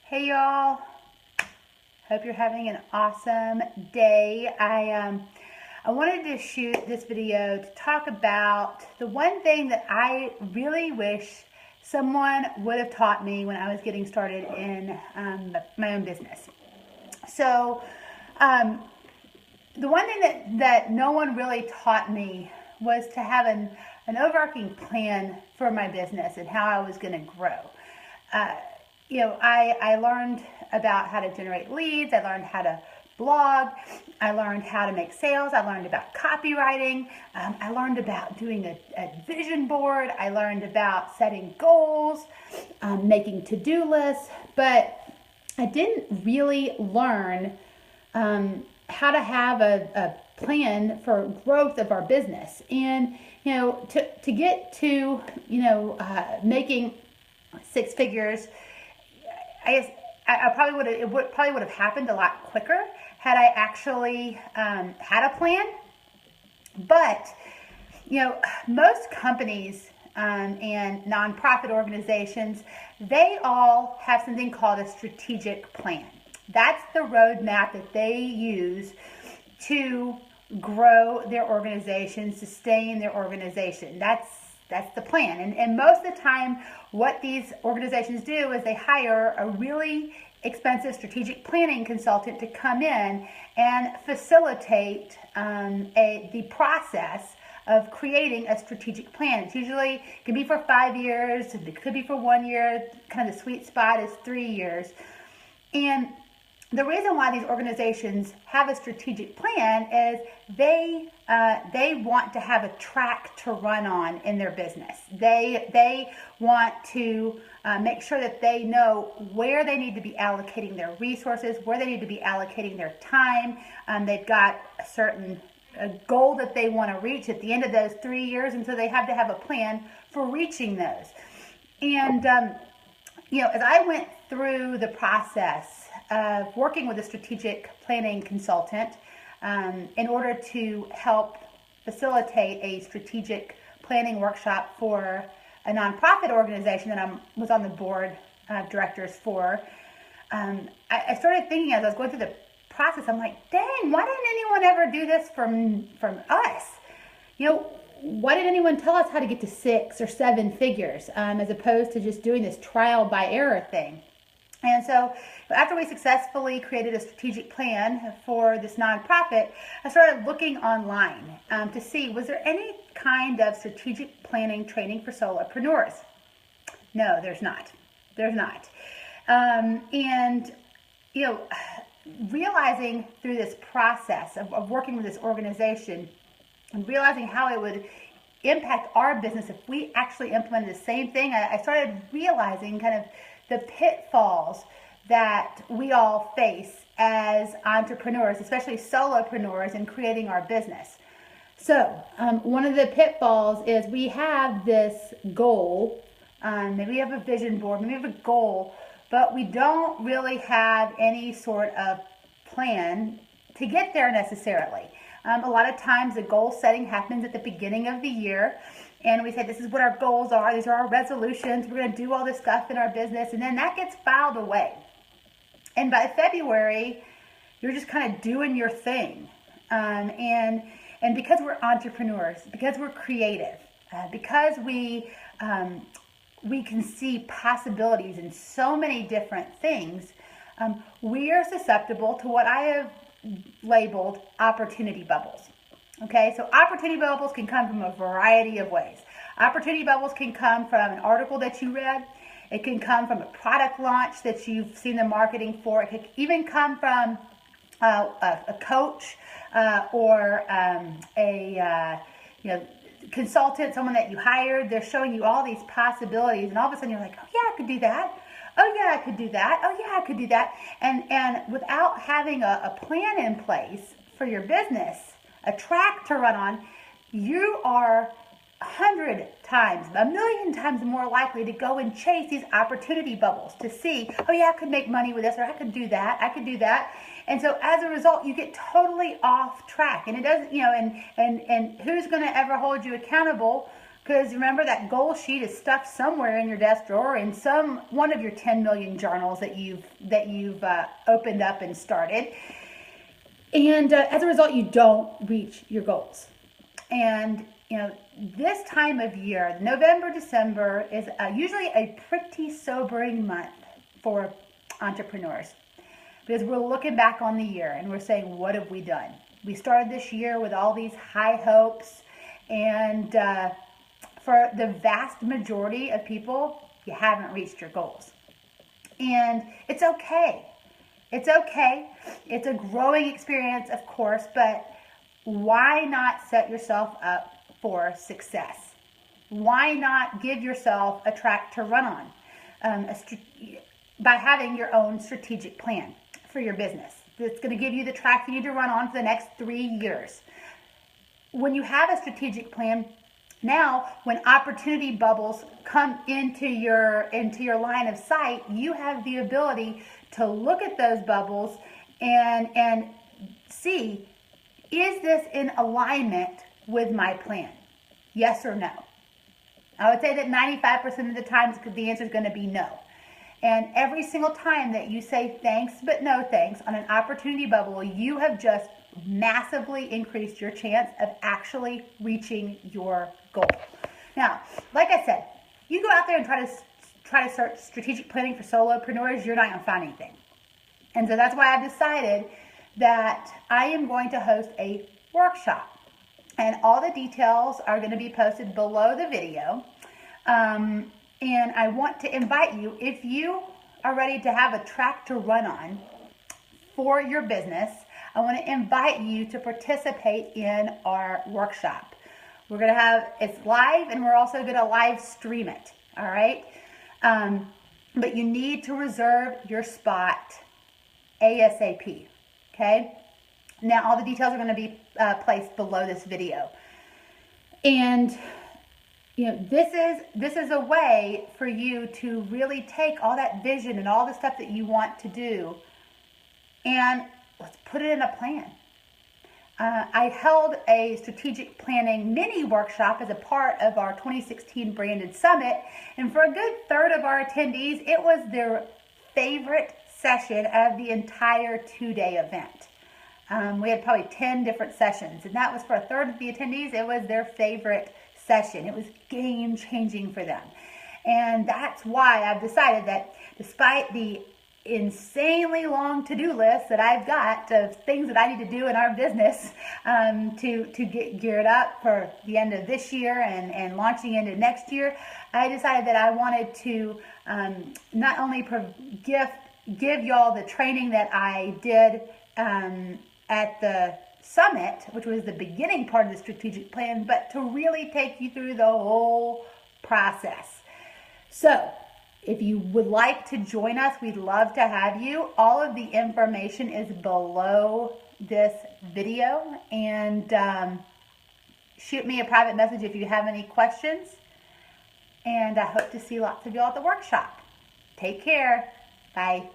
Hey y'all, hope you're having an awesome day. I wanted to shoot this video to talk about the one thing that I really wish someone would have taught me when I was getting started in my own business. So the one thing that no one really taught me was to have an overarching plan for my business and how I was going to grow. I learned about how to generate leads. I learned how to blog. I learned how to make sales. I learned about copywriting. I learned about doing a vision board. I learned about setting goals, making to-do lists, but I didn't really learn how to have a plan for growth of our business. And, to get to, making six figures, I probably would have happened a lot quicker had I actually had a plan. But most companies and nonprofit organizations, they all have something called a strategic plan. That's the roadmap that they use to grow their organization, sustain their organization. That's the plan. And most of the time, what these organizations do is they hire a really expensive strategic planning consultant to come in and facilitate the process of creating a strategic plan. It usually can be for 5 years, it could be for 1 year, kind of the sweet spot is 3 years. And the reason why these organizations have a strategic plan is they want to have a track to run on in their business. They want to make sure that they know where they need to be allocating their resources, where they need to be allocating their time. They've got a certain goal that they want to reach at the end of those 3 years, and so they have to have a plan for reaching those. And as I went through the process of working with a strategic planning consultant in order to help facilitate a strategic planning workshop for a nonprofit organization that I was on the board of directors for, I started thinking as I was going through the process, I'm like, dang, why didn't anyone ever do this from us? Why didn't anyone tell us how to get to 6 or 7 figures as opposed to just doing this trial by error thing? And so after we successfully created a strategic plan for this nonprofit, I started looking online to see, was there any kind of strategic planning training for solopreneurs? No, there's not. There's not. Realizing through this process of working with this organization and realizing how it would impact our business if we actually implemented the same thing, I started realizing kind of the pitfalls that we all face as entrepreneurs, especially solopreneurs, in creating our business. So one of the pitfalls is we have this goal, maybe we have a vision board, maybe we have a goal, but we don't really have any sort of plan to get there necessarily. A lot of times the goal setting happens at the beginning of the year, and we say, this is what our goals are, these are our resolutions, we're going to do all this stuff in our business, and then that gets filed away. And by February, you're just kind of doing your thing. And because we're entrepreneurs, because we're creative, because we can see possibilities in so many different things, we are susceptible to what I have labeled opportunity bubbles. Okay, so opportunity bubbles can come from a variety of ways. Opportunity bubbles can come from an article that you read. It can come from a product launch that you've seen the marketing for. It could even come from a coach or a consultant, someone that you hired. They're showing you all these possibilities, and all of a sudden you're like, oh yeah, I could do that. Oh yeah, I could do that. Oh yeah, I could do that. And without having a plan in place for your business, a track to run on, you are 100 times, a million times more likely to go and chase these opportunity bubbles to see, oh yeah, I could make money with this, or I could do that, I could do that. And so as a result, you get totally off track. And it doesn't, and who's going to ever hold you accountable Because remember, that goal sheet is stuffed somewhere in your desk drawer in one of your 10 million journals that you've opened up and started. And as a result, you don't reach your goals. And this time of year, November, December, is usually a pretty sobering month for entrepreneurs, because we're looking back on the year and we're saying, what have we done? We started this year with all these high hopes, and for the vast majority of people, you haven't reached your goals. And it's okay. It's okay. It's a growing experience, of course, but why not set yourself up for success? Why not give yourself a track to run on by having your own strategic plan for your business? That's going to give you the track you need to run on for the next 3 years. When you have a strategic plan, now when opportunity bubbles come into your line of sight, you have the ability to look at those bubbles and see, is this in alignment with my plan? Yes or no? I would say that 95% of the times the answer is going to be no. And every single time that you say thanks but no thanks on an opportunity bubble, you have just massively increased your chance of actually reaching your goal. Now, like I said, you go out there and try to start strategic planning for solopreneurs, you're not going to find anything. And so that's why I've decided that I am going to host a workshop. And all the details are going to be posted below the video. And I want to invite you, if you are ready to have a track to run on for your business, I want to invite you to participate in our workshop. We're going to have, it's live, and we're also going to live stream it, all right? But you need to reserve your spot ASAP, okay? Now, all the details are going to be placed below this video. And this is a way for you to really take all that vision and all the stuff that you want to do and let's put it in a plan. I held a strategic planning mini workshop as a part of our 2016 branded summit, and for a good third of our attendees, it was their favorite session of the entire 2-day event. We had probably 10 different sessions, and that was for a third of the attendees. It was their favorite session. It was game-changing for them. And that's why I've decided that despite the insanely long to-do list that I've got of things that I need to do in our business to get geared up for the end of this year and launching into next year, I decided that I wanted to not only give y'all the training that I did at the summit, which was the beginning part of the strategic plan, but to really take you through the whole process. So if you would like to join us, we'd love to have you. All of the information is below this video, and shoot me a private message if you have any questions. And I hope to see lots of you all at the workshop. Take care. Bye.